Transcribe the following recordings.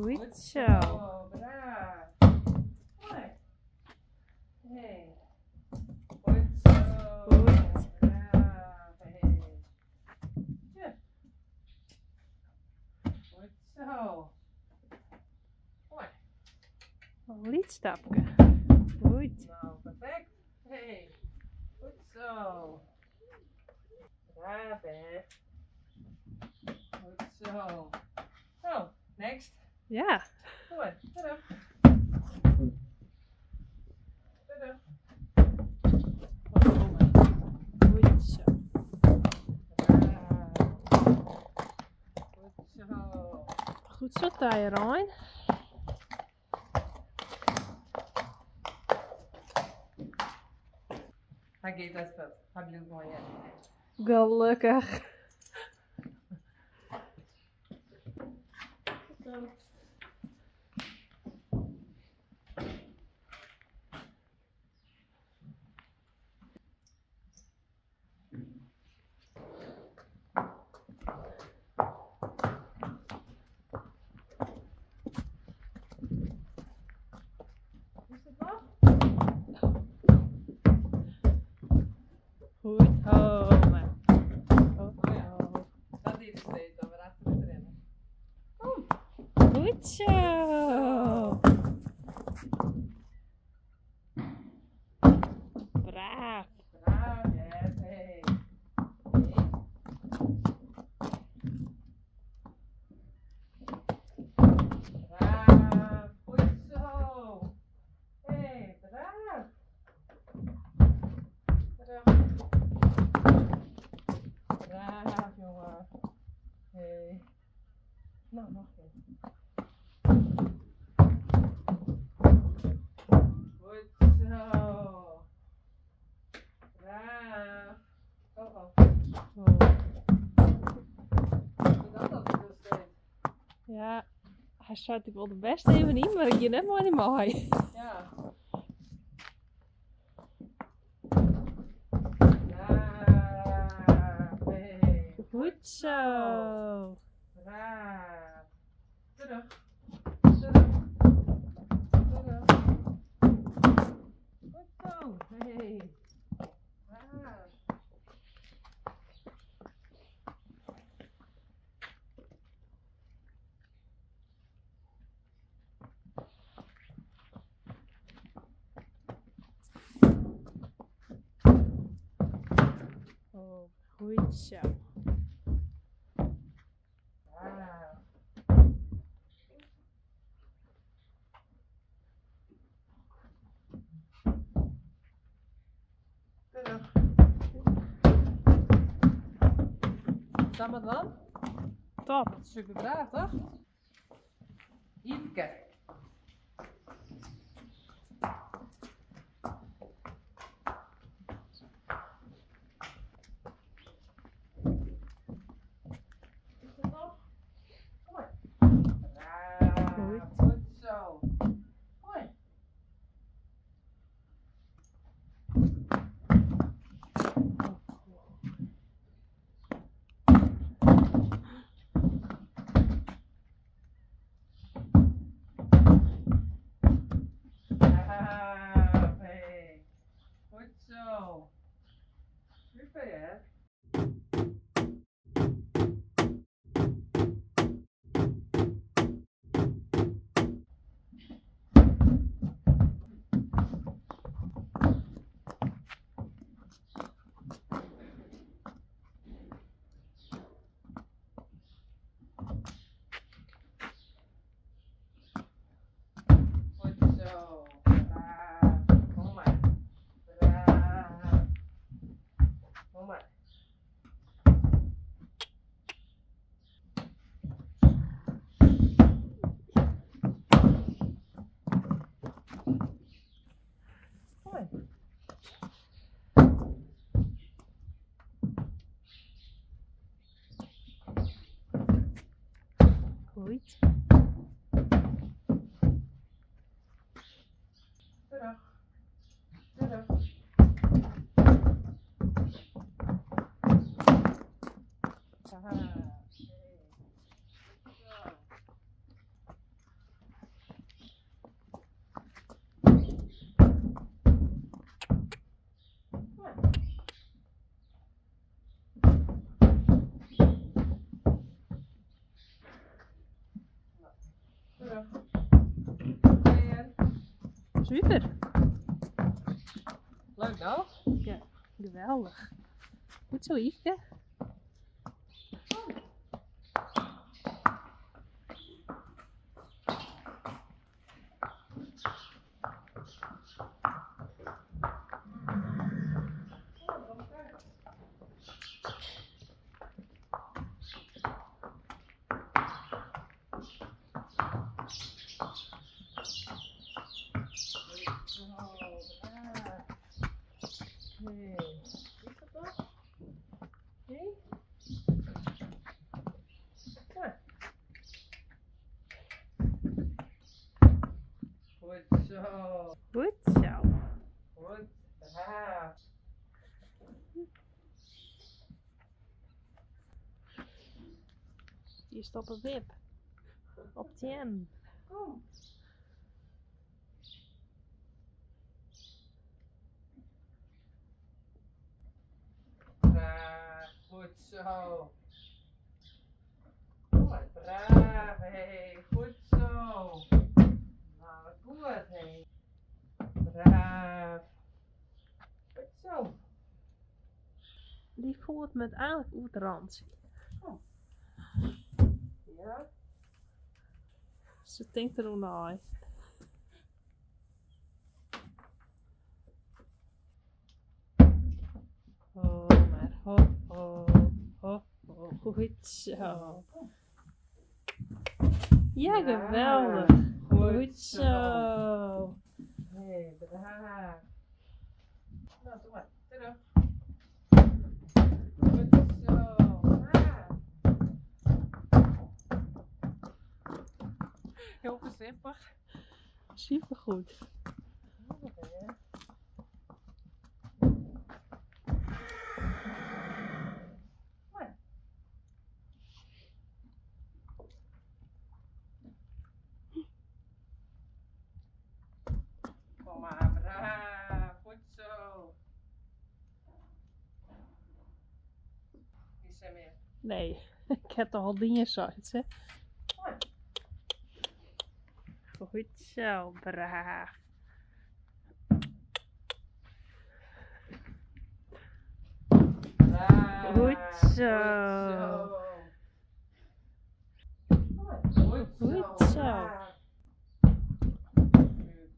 Goed zo. Braaf. Mooi. Hey. Goed zo. Goed. Braaf. Hey. Ja. Goed zo. Mooi. Een liedstapje. Goed. Nou, perfect. Hey. Goed zo. Braaf, hè. Goed zo. Zo, next. Ja. Mooi. Terug. Terug. Goed zo. Braaf. Goed zo. Goed zo, Tyrone. Hij geeft dat veel. Hij blijft mooi, ja. Gelukkig. Zo. Is het nog? Goed. Oh, maar. Oh ja. Dat is het steeds, dan weer achter het rennen. Kom. Goed zo. Braaf. Braaf, yes, hey. Braaf, goed zo. Hey, braaf. Braaf, jongen. Hey. Nou, nog een. Goed zo. Braaf. Oh, oh. Oh. Dat had ik dus steeds. Ja, hij staat ik wel de beste even in, maar ik je net maar niet mooi. Ja. Braaf. Hey. Goed zo. Braaf. Terug. Terug. Terug. Goed zo. Hey. Braaf. Oh, goed zo. Braaf. Terug. Samen dan? Top. Super braaf, toch? Yveske. Is het nog? Kom maar. Braaf. Goed. Goed zo. Mooi. Braaf. Hey. Goed zo. Super, hè? Goed zo. Braaf. Kom maar. Braaf. Kom maar. Super. Leuk nou? Ja, geweldig. Goed zo, Yveske. Hey, is dat toch? Nee? Ja. Goed zo. Goed zo. Goed. Ja. Hier staat een wip. Op 10. Kom. Braaf. Goed zo. Mooi, braaf. Hey, goed zo. Nou, goed. Hey. Braaf. Goed zo. Die voert met eigenlijk uit de rand. Ja. Ze denkt er ook naar. Oh, maar ho, ho, ho, ho. Goed zo. Ja, geweldig. Goed zo. Hey, braaf. Nou, doe maar. Terug. Goed zo. Braaf. Heel voorzichtig. Super goed. Kom maar, braaf. Goed zo. Niet zo meer. Nee, ik heb er al dingen zoiets, hè. Mooi. Goed zo, braaf. Braaf. Goed zo. Goed zo. Goed zo.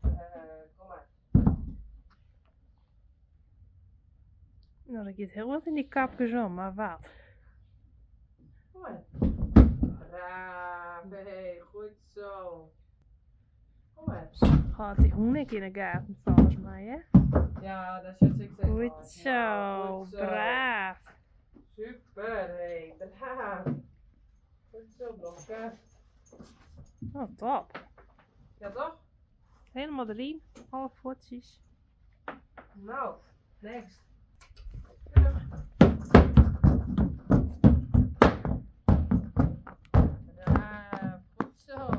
Braaf. Kom maar. Nou, er gaat heel wat in die kapjes om, maar wat? Mooi. Braaf. Hey, goed zo. Kom maar. Gaat die hoenik in de gaten volgens mij, hè? Ja, daar zit ik zeker. Goed zo, braaf. Super, hey, braaf. Goed zo, Blokje. Oh, top. Ja, toch? Helemaal erin, alle voetjes. Nou, next. Braaf, goed zo.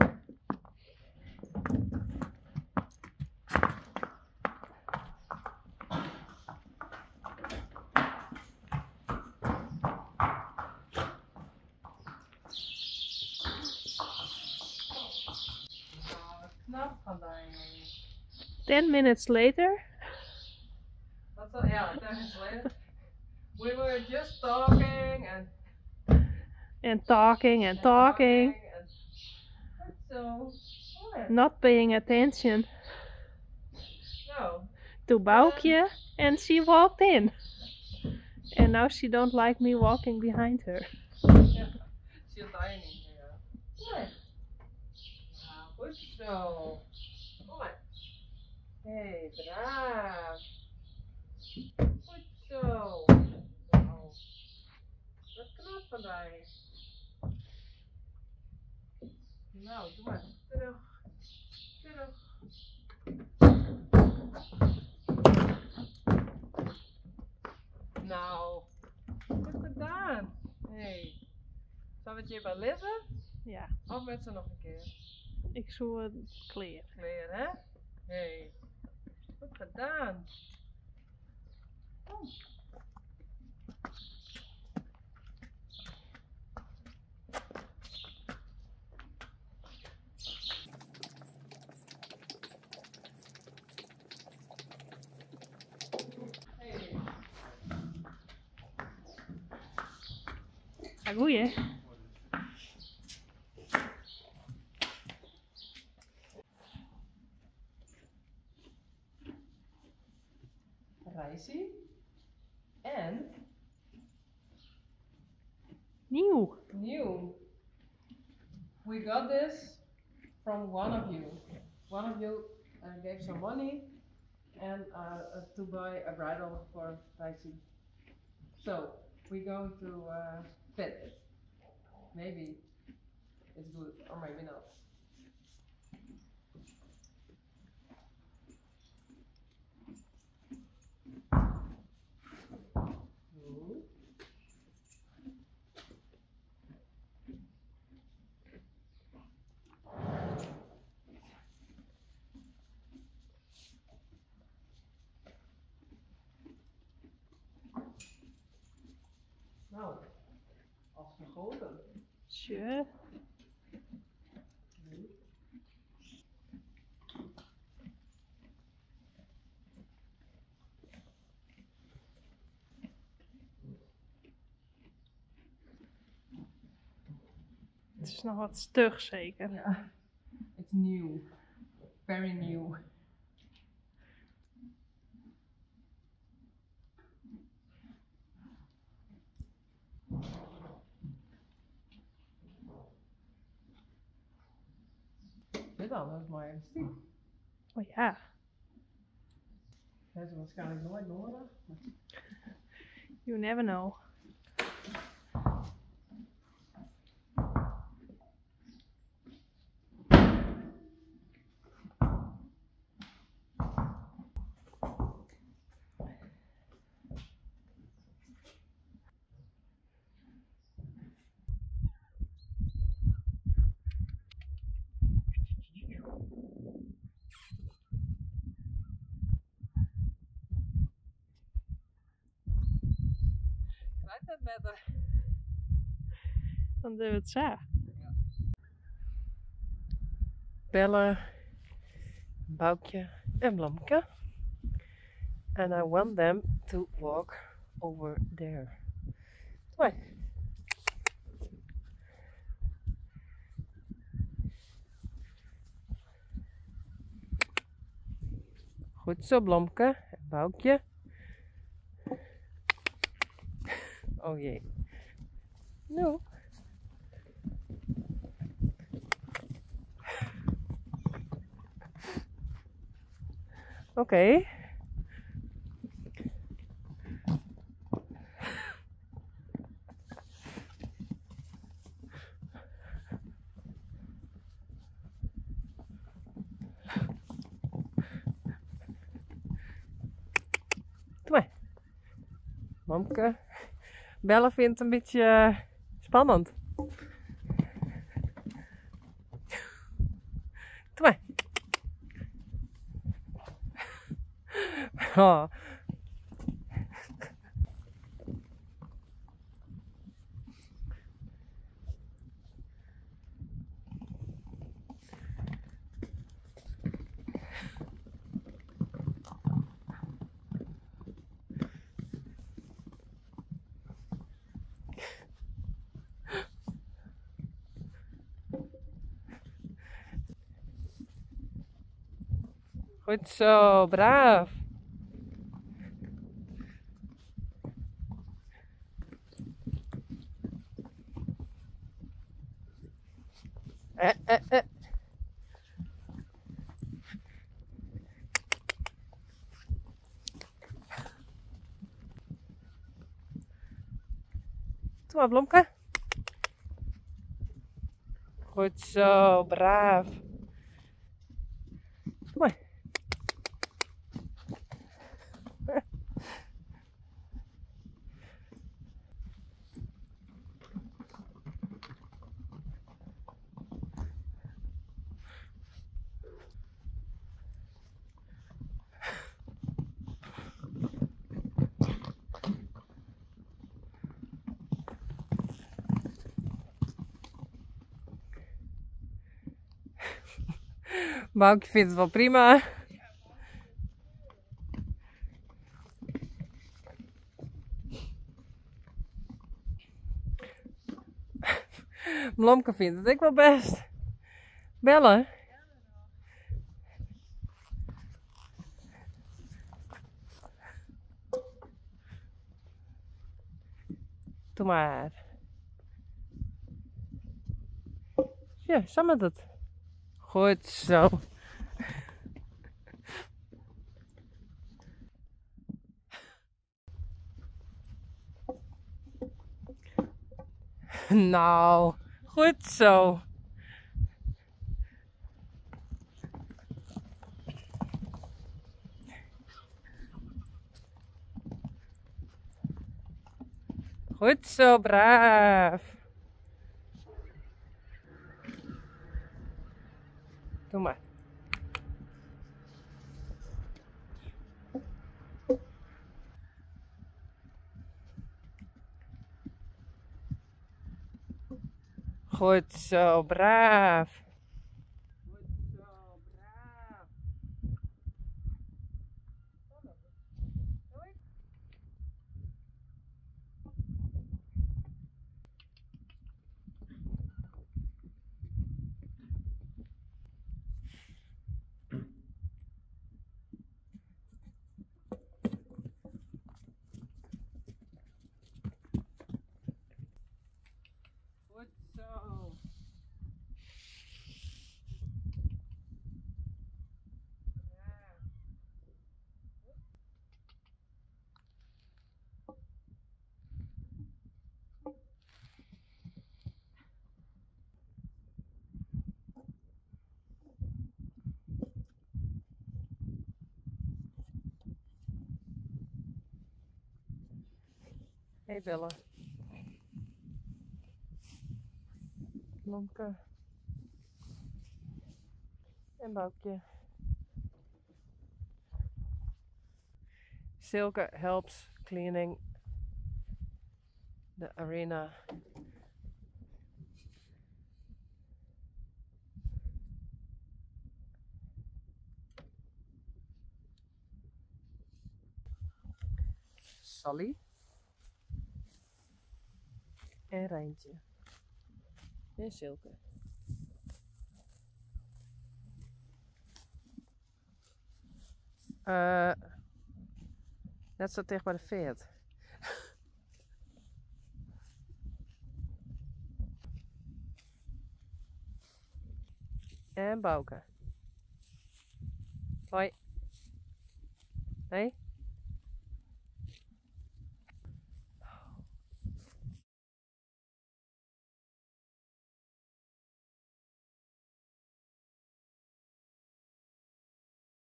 Knap van daar. 10 minutes later. That's all, yeah, 10 minutes later. We were just talking and And talking. And so, what? Not paying attention No. to Boukje. And she walked in. And now she don't like me walking behind her. Yeah. She's tiny. Yeah. What? Nou, goed zo. Kom maar. Hey, braaf. Goed zo. Nou, wat knap van mij. Nou, doe maar. Terug. Terug. Nou, goed gedaan. Hey. Zal we het je wel lezen? Ja, Of met ze nog een keer? ik zou het kleren. Kleren, hè? Hey. Goed gedaan. Kom. Ah, goeie. Rijssie. En Nieuw. new. We got this from one of you. One of you gave some money and to buy a bridle for Rijssie. So we're going to fit it. Maybe it's good or maybe not. Good. Nou, als gegoten. Sure. Het is nog wat stug zeker. Yeah, it's new, very new. Dit dan is mooi elastiek. Oh ja. Dat is waarschijnlijk nooit nodig. You never know. Lijkt het beter? Dan doen we het zo. Belle, Boukje en Blamke. And I want them to walk over there. Mooi. Goed zo, Blamke en Boukje. Oh jee. No. Oké. Doe maar. Blamke. Belle vindt het een beetje spannend. Doe maar. Oh. Goed zo, braaf. Doe maar, Blomke. Goed zo, braaf. Doe maar. Boukje vindt het wel prima. Blomke vindt het ik wel best. Bellen? Doe maar. Ja, zo met het. Goed zo. Nou, goed zo. Goed zo, braaf. Doe maar. Goed zo, braaf. Goed zo, braaf. Doei. Goed zo. Hey Bella. Blomke. En Boukje. Silke helps cleaning the arena. Sally. En Rijntje. En Silke. Net zo dicht bij de veert. En Bouke. Hoi. Hey.